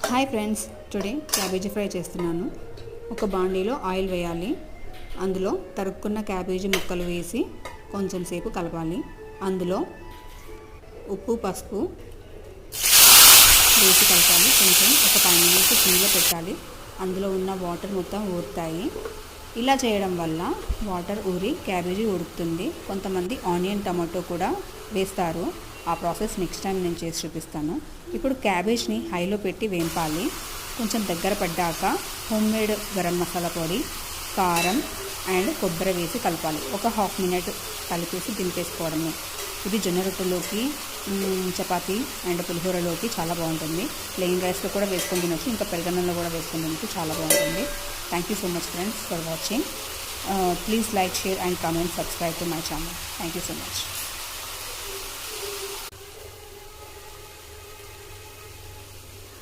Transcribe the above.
Hi friends, today cabbage fry చేస్తున్నాను. ఒక బాండీలో ఆయిల్ వేయాలి. అందులో తరుక్కున్న క్యాబేజీ ముక్కలు వేసి కొంచెం సేపు కలపాలి. అందులో ఉప్పు, పసుపు వేసి కలపాలి. కొంచెం ఒక 5 మినిట్స్ సిమ్లో పెట్టాలి. అందులో ఉన్న వాటర్ మొత్తం ఊరుతాయి. ఇలా చేయడం వల్ల వాటర్ ఊరి క్యాబేజీ ఉడుకుతుంది. కొంతమంది ఆనియన్, టమాటో కూడా వేస్తారు. ఆ ప్రాసెస్ నెక్స్ట్ టైం నేను చేసి చూపిస్తాను. ఇప్పుడు క్యాబేజ్ని హైలో పెట్టి వేంపాలి. కొంచెం దగ్గర పడ్డాక హోమ్మేడ్ గరం మసాలా పొడి, కారం అండ్ కొబ్బరి వేసి కలపాలి. ఒక హాఫ్ మినిట్ కలిపేసి దింపేసుకోవడమే. ఇది జొన్న రొట్టెలోకి, చపాతీ అండ్ పులిహోరలోకి చాలా బాగుంటుంది. ప్లెయిన్ రైస్లో కూడా వేసుకొని తినొచ్చు, ఇంకా పెరుగన్నంలో కూడా వేసుకొని తినొచ్చు, చాలా బాగుంటుంది. Thank you so much friends for watching. Please like, share and comment, subscribe to my channel. Thank you so much.